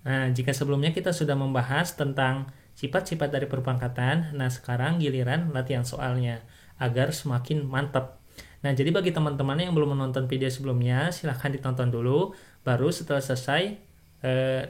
Nah, jika sebelumnya kita sudah membahas tentang sifat-sifat dari perpangkatan, nah sekarang giliran latihan soalnya agar semakin mantap. Nah, jadi bagi teman-teman yang belum menonton video sebelumnya, silahkan ditonton dulu, baru setelah selesai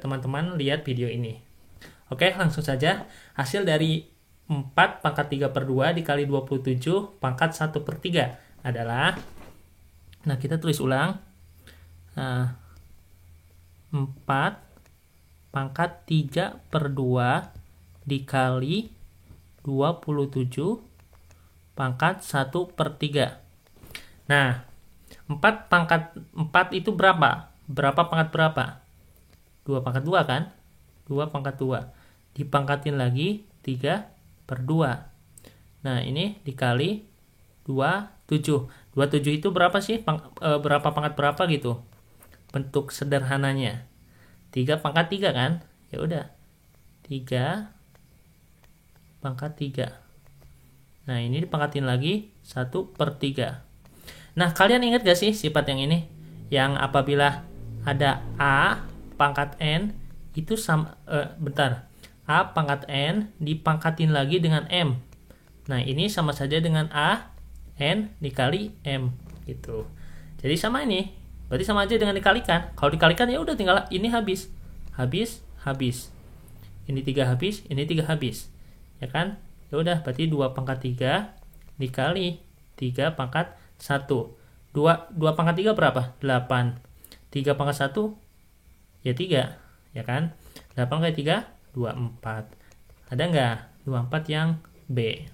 teman-teman lihat video ini. Oke, langsung saja. Hasil dari 4 pangkat 3 per 2 dikali 27 pangkat 1 per 3 adalah, nah kita tulis ulang, 4 pangkat 3 per 2 dikali 27 pangkat 1 per 3. Nah, 4 pangkat 4 itu berapa? Berapa pangkat berapa? 2 pangkat 2 kan? 2 pangkat 2. Dipangkatin lagi 3 per 2. Nah, ini dikali 27. 27 itu berapa sih? Berapa pangkat berapa gitu? Bentuk sederhananya. 3 pangkat 3 kan? Ya udah. 3 pangkat 3. Nah, ini dipangkatin lagi 1 per 3. Nah, kalian ingat gak sih sifat yang ini? Yang apabila ada A pangkat N itu sama, A pangkat N dipangkatin lagi dengan M. Nah, ini sama saja dengan A N dikali M gitu. Jadi sama ini. Berarti sama aja dengan dikalikan. Kalau dikalikan ya udah tinggal ini habis. Habis. Ini 3 habis, ini 3 habis. Ya kan? Ya udah berarti 2 pangkat 3 dikali 3 pangkat 1. 2 pangkat 3 berapa? 8. 3 pangkat 1 ya 3. Ya kan? 8 kali 3 24. Ada nggak? 24 yang B.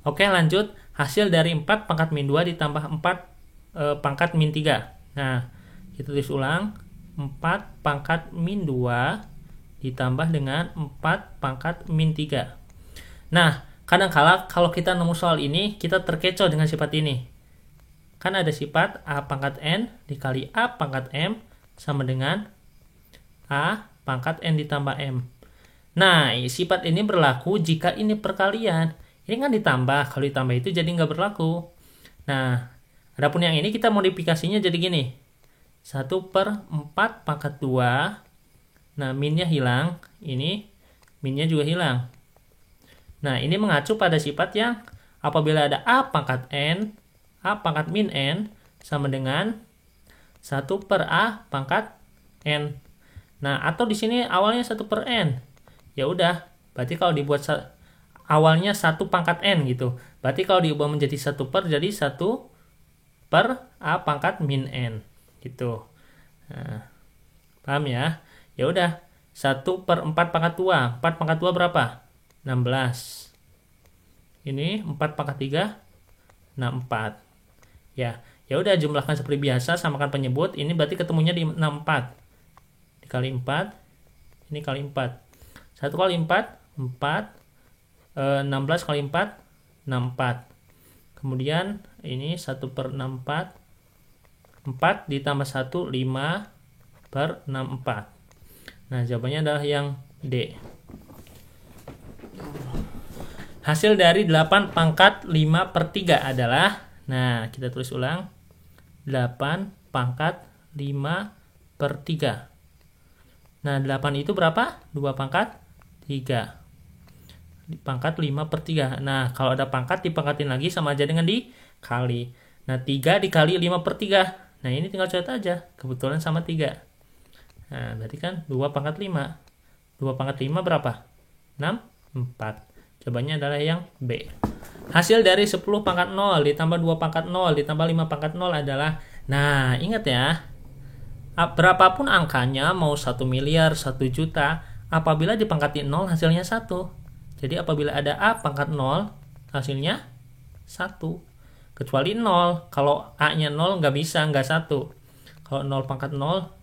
Oke, lanjut. Hasil dari 4 pangkat min 2 ditambah 4 pangkat min 3. Nah, kita tulis ulang. 4 pangkat min 2 ditambah dengan 4 pangkat min 3. Nah, kadang-kala kalau kita nemu soal ini, kita terkecoh dengan sifat ini. Kan ada sifat A pangkat N dikali A pangkat M sama dengan A pangkat N ditambah M. Nah, sifat ini berlaku jika ini perkalian. Ini kan ditambah, kalau ditambah itu jadi nggak berlaku. Nah, adapun yang ini kita modifikasinya jadi gini. 1 per 4 pangkat 2. Nah, minnya hilang. Ini minnya juga hilang. Nah, ini mengacu pada sifat yang apabila ada A pangkat N, A pangkat min N sama dengan 1 per A pangkat N. Nah, atau di sini awalnya 1 per N. Ya udah, berarti kalau dibuat awalnya 1 pangkat N gitu. Berarti kalau diubah menjadi 1 per, jadi 1 per A pangkat min N. Gitu. Nah, paham ya? Ya udah, 1 per 4 pangkat 2. 4 pangkat 2 berapa? 16. Ini 4 pangkat 3, 64. Ya udah jumlahkan seperti biasa, samakan penyebut. Ini berarti ketemunya di 64. Dikali 4. Ini kali 4. 1 kali 4, 4. 16 kali 4, 64. Kemudian ini 1 per 64. 4 ditambah 1, 5 per 64. Nah, jawabannya adalah yang D. Hasil dari 8 pangkat 5 per 3 adalah, nah kita tulis ulang, 8 pangkat 5 per 3. Nah, 8 itu berapa? 2 pangkat 3. Pangkat 5 per 3. Nah, kalau ada pangkat dipangkatin lagi sama aja dengan dikali. Nah, 3 dikali 5 per 3. Nah, ini tinggal coret aja. Kebetulan sama 3. Nah, berarti kan 2 pangkat 5. 2 pangkat 5 berapa? 6, 4. Jawabannya adalah yang B. Hasil dari 10 pangkat 0 ditambah 2 pangkat 0 ditambah 5 pangkat 0 adalah, nah ingat ya, berapapun angkanya, mau 1 miliar, 1 juta, apabila dipangkati 0 hasilnya 1. Jadi apabila ada A pangkat 0 hasilnya 1. Kecuali 0. Kalau A-nya 0 nggak bisa, nggak 1. Kalau 0 pangkat 0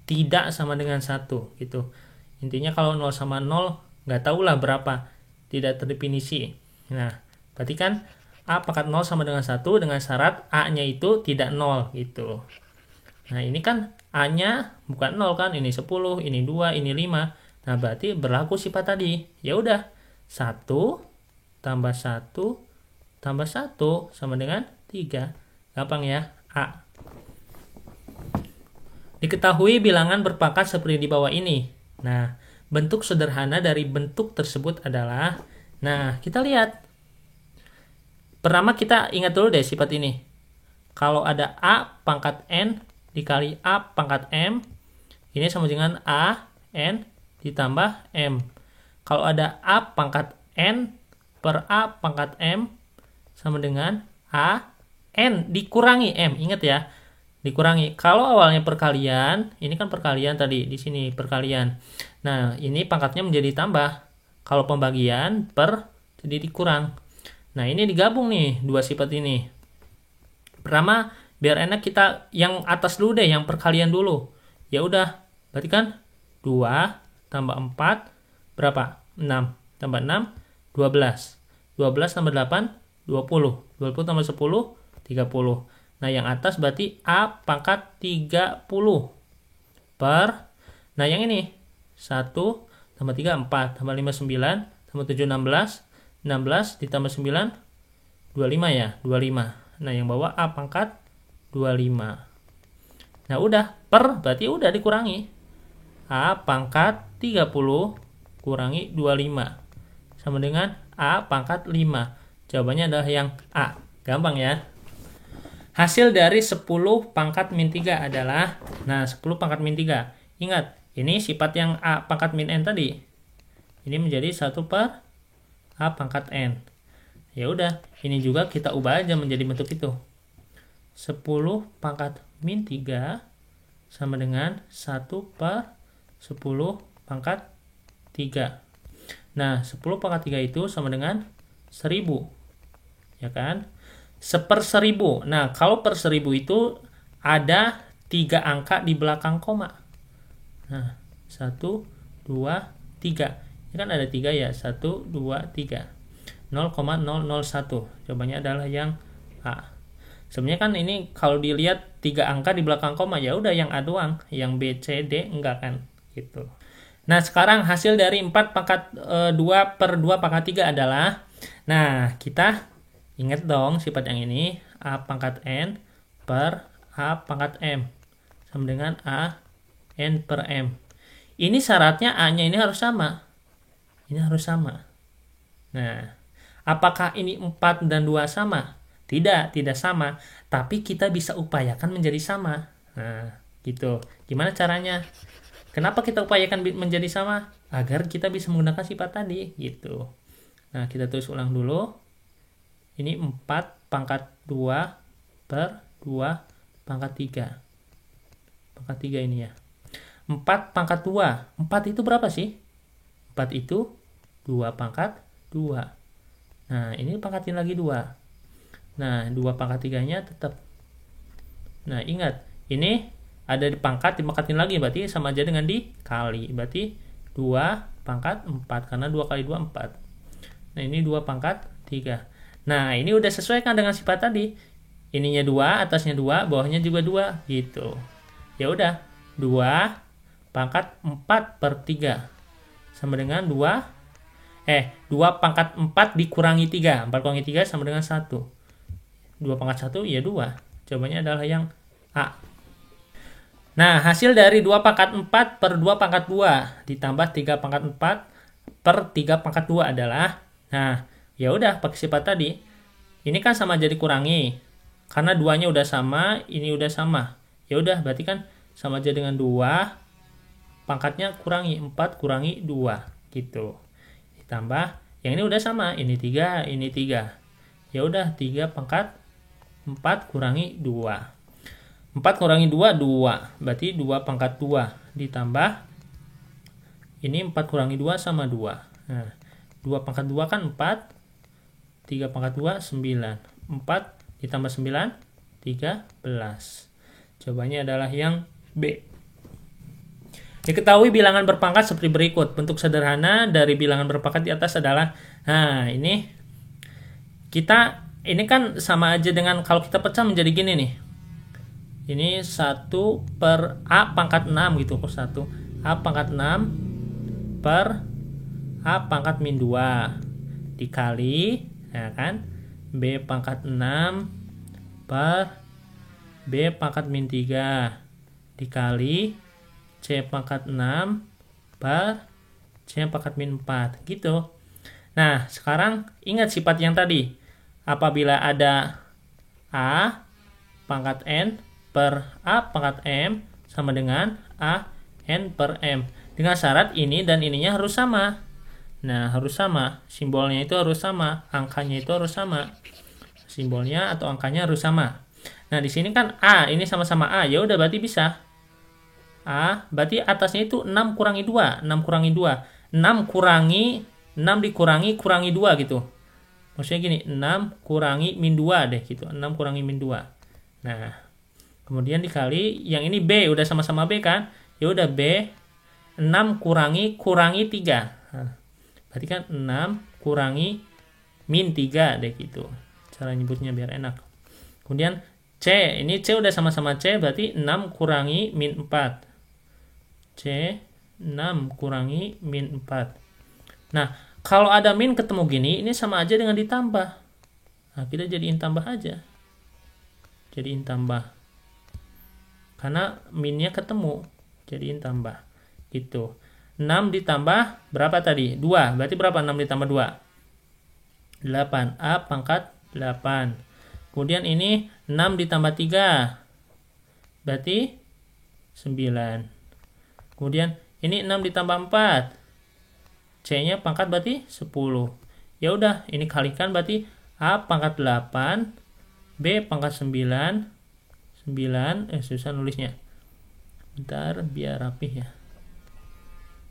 tidak sama dengan 1 gitu. Intinya kalau 0 sama 0 nggak tahulah berapa, tidak terdefinisi. Nah, berarti kan A pangkat 0 sama dengan 1 dengan syarat A-nya itu tidak 0 gitu. Nah, ini kan A-nya bukan 0 kan, ini 10, ini 2, ini 5. Nah, berarti berlaku sifat tadi. Ya udah, 1 tambah 1 tambah 1 sama dengan 3. Gampang ya, A. Diketahui bilangan berpangkat seperti di bawah ini. Nah, bentuk sederhana dari bentuk tersebut adalah, nah kita lihat. Pertama kita ingat dulu deh sifat ini. Kalau ada A pangkat N dikali A pangkat M, ini sama dengan A, N ditambah M. Kalau ada A pangkat N per A pangkat M sama dengan A, N dikurangi M. Ingat ya, dikurangi. Kalau awalnya perkalian, ini kan perkalian tadi, di sini perkalian. Nah, ini pangkatnya menjadi tambah. Kalau pembagian per, jadi dikurang. Nah, ini digabung nih, dua sifat ini. Pertama, biar enak kita yang atas dulu deh, yang perkalian dulu. Ya udah, berarti kan 2 tambah 4, berapa? 6. Tambah 6, 12. 12 tambah 8, 20. 20 tambah 10, 30. Nah, yang atas berarti A pangkat 30 per, nah yang ini 1 tambah 3, 4 tambah 5, 9 tambah 7, 16. 16 ditambah 9, 25 ya, 25. Nah, yang bawah A pangkat 25. Nah, udah per berarti udah dikurangi. A pangkat 30 kurangi 25 sama dengan A pangkat 5. Jawabannya adalah yang A. Gampang ya. Hasil dari 10 pangkat min 3 adalah, nah 10 pangkat min 3. Ingat, ini sifat yang A pangkat min N tadi. Ini menjadi 1 per A pangkat N. Ya udah, ini juga kita ubah aja menjadi bentuk itu. 10 pangkat min 3 sama dengan 1 per 10 pangkat 3. Nah, 10 pangkat 3 itu sama dengan 1000. Ya kan? 1/1000. Nah, kalau per 1000 itu ada 3 angka di belakang koma. Nah, 1, 2, 3. Ini kan ada 3 ya. 1, 2, 3. 0,001. Jawabannya adalah yang A. Sebenarnya kan ini kalau dilihat 3 angka di belakang koma, ya udah yang A doang. Yang B, C, D enggak kan. Gitu. Nah, sekarang hasil dari 4 pangkat 2 per 2 pangkat 3 adalah, nah, kita ingat dong sifat yang ini, A pangkat N per A pangkat M sama dengan A N per M. Ini syaratnya A-nya ini harus sama. Ini harus sama. Nah, apakah ini 4 dan 2 sama? Tidak sama. Tapi kita bisa upayakan menjadi sama. Nah, gitu. Gimana caranya? Kenapa kita upayakan menjadi sama? Agar kita bisa menggunakan sifat tadi, gitu. Nah, kita tulis ulang dulu. Ini 4 pangkat 2 per 2 pangkat 3. Pangkat 3 ini ya. 4 pangkat 2. 4 itu berapa sih? 4 itu 2 pangkat 2. Nah, ini pangkatin lagi 2. Nah, 2 pangkat 3-nya tetap. Nah, ingat. Ini ada di pangkat, dipangkatin lagi. Berarti sama aja dengan dikali. Berarti 2 pangkat 4. Karena 2 kali 2, 4. Nah, ini 2 pangkat 3. Nah, ini udah sesuai kan dengan sifat tadi. Ininya 2, atasnya 2, bawahnya juga 2, gitu. Ya udah, 2 pangkat 4 per 3 sama dengan 2 pangkat 4 dikurangi 3. 4 kurangi 3 sama dengan 1. 2 pangkat 1 ya 2. Jawabannya adalah yang A. Nah, hasil dari 2 pangkat 4 per 2 pangkat 2 ditambah 3 pangkat 4 per 3 pangkat 2 adalah, nah, ya udah pakai sifat tadi. Ini kan sama aja dikurangi. Karena 2-nya udah sama, ini udah sama. Ya udah berarti kan sama aja dengan 2. Pangkatnya kurangi 4 kurangi 2 gitu. Ditambah yang ini udah sama, ini 3, ini 3. Ya udah 3 pangkat 4 kurangi 2. 4 kurangi 2 2. Berarti 2 pangkat 2 ditambah ini 4 kurangi 2 sama 2. Nah, 2 pangkat 2 kan 4. 3 pangkat 2, 9. 4 ditambah 9, 13. Jawabannya adalah yang B. Diketahui bilangan berpangkat seperti berikut. Bentuk sederhana dari bilangan berpangkat di atas adalah, nah ini kan sama aja dengan kalau kita pecah menjadi gini nih. Ini 1 per A pangkat 6 gitu. 1 A pangkat 6 per A pangkat min 2 dikali, ya kan, B pangkat 6 per B pangkat min 3 dikali C pangkat 6 per C pangkat min 4 gitu. Nah, sekarang ingat sifat yang tadi. Apabila ada A pangkat N per A pangkat M sama dengan A N per M. Dengan syarat ini dan ininya harus sama. Nah, harus sama. Simbolnya itu harus sama. Angkanya itu harus sama. Simbolnya atau angkanya harus sama. Nah, di sini kan A, ini sama-sama A. Ya udah berarti bisa. A, berarti atasnya itu 6 kurangi 2. 6 kurangi 2. 6 kurangi 6 dikurangi 2 gitu. Maksudnya gini, 6 kurangi min 2 deh gitu. 6 kurangi min 2. Nah, kemudian dikali yang ini B, udah sama-sama B kan? Ya udah B 6 kurangi 3. Nah, berarti kan 6 kurangi min 3 deh gitu. Cara nyebutnya biar enak. Kemudian C, ini C udah sama-sama C, berarti 6 kurangi min 4. C 6 kurangi min 4. Nah, kalau ada min ketemu gini, ini sama aja dengan ditambah. Nah, kita jadiin tambah aja. Jadiin tambah. Karena minnya ketemu. Jadiin tambah. Gitu. 6 ditambah berapa tadi? 2. Berarti berapa 6 ditambah 2? 8. A pangkat 8. Kemudian ini 6 ditambah 3. Berarti 9. Kemudian ini 6 ditambah 4. C-nya pangkat berarti 10. Ya udah, ini kalikan berarti A pangkat 8, B pangkat 9. Susah nulisnya. Bentar biar rapih ya.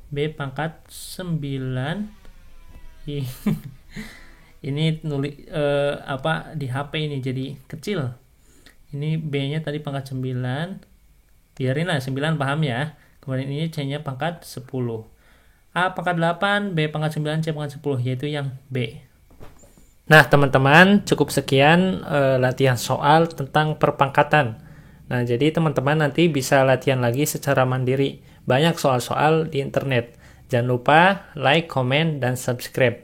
B pangkat 9. Ini nulis di HP ini jadi kecil. Ini B-nya tadi pangkat 9. Biarin lah 9 paham ya. Kemudian ini C-nya pangkat 10. A pangkat 8, B pangkat 9, C pangkat 10, yaitu yang B. Nah, teman-teman, cukup sekian latihan soal tentang perpangkatan. Nah, jadi teman-teman nanti bisa latihan lagi secara mandiri. Banyak soal-soal di internet. Jangan lupa like, komen, dan subscribe.